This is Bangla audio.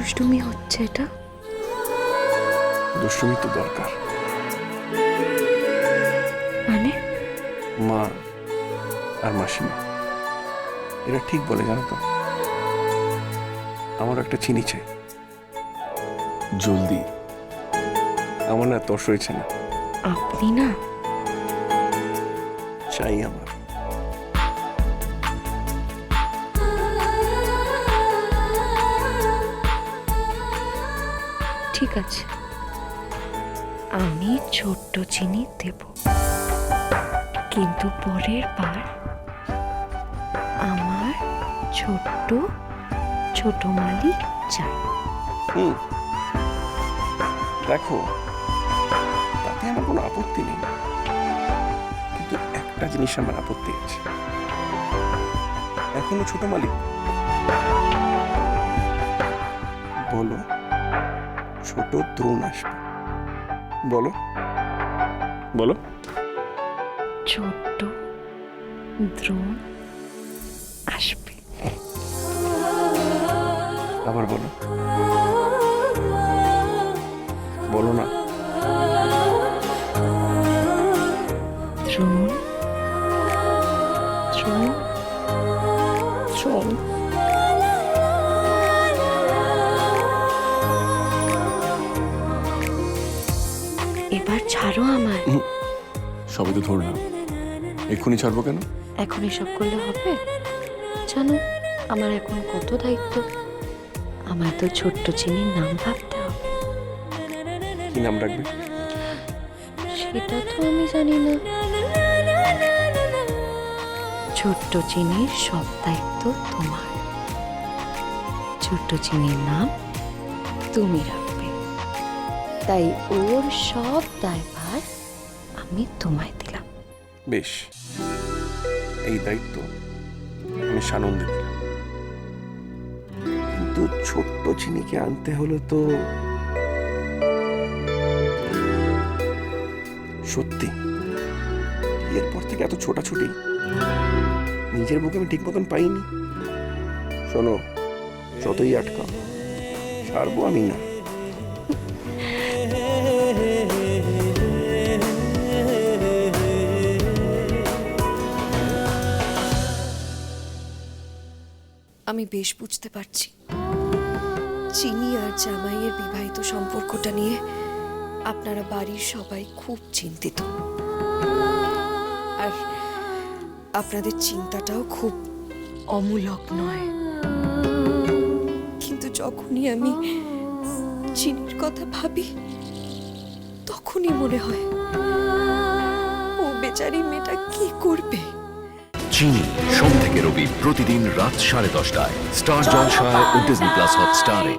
দুষ্টুমি হচ্ছে এটা? দুষ্টুমি তো দরকার। মানে? মা আর মাসিমা এরা ঠিক বলে, জানো তো, আমার একটা চিনি চাই জলদি। আমার না তস হয়েছে না, আপনি না চাই আমার। ঠিক আছে, আমি ছোট্ট চিনি দেব, কিন্তু পরের বার আমার ছোট্ট ছোট মালিক চাই। দেখো, তাতে আমার কোনো আপত্তি নেই, কিন্তু একটা জিনিস আমার আপত্তি আছে। এখনো ছোট মালিক বলো, ছোট দ্রোণ আসবে। বলো বলো। ছোট্ট দ্রোণ আসবে। আবার বলো, বলো না। দ্রোণ দ্রোণ দ্রোণ। এবার ছাড়ো আমায়। সবে তো ধরলাম, এক্ষুনি ছাড়বো কেন? এখন এসব করলে হবে? জানো আমার এখন কত দায়িত্ব। আমার তো ছোট্ট চিনির নাম ভাবতে হবে। কি নাম রাখবে? সেটা তো আমি জানি না। ছোট্ট চিনির সব দায়িত্ব তোমার। ছোট্ট চিনির নাম তুমি রাখবে, তাই ওর সব দায়ভার আমি তোমায় দিলাম। বেশ, এই দায়িত্ব আমি সানন্দে দিলাম, কিন্তু ছোট্ট চিনিকে আনতে হলে তো সত্যি এরপর থেকে এত ছোটাছুটি নিজের বুকে আমি ঠিক মতন পাইনি। শোনো, যতই আটকাও ছাড়বো আমি না। আমি বেশ বুঝতে পারছি চিনি আর জামাইয়ের বিবাহিত সম্পর্কটা নিয়ে আপনারা বাড়ির সবাই খুব চিন্তিত, আর আপনাদের চিন্তাটাও খুব অমূলক নয়। কিন্তু যখনই আমি চিনির কথা ভাবি তখনই মনে হয় ও বেচারি মেয়েটা কি করবে। চিনি সোম থেকে রবি প্রতিদিন রাত 10:30টায় স্টার জলসায় ও ডিজনি প্লাস হটস্টারে।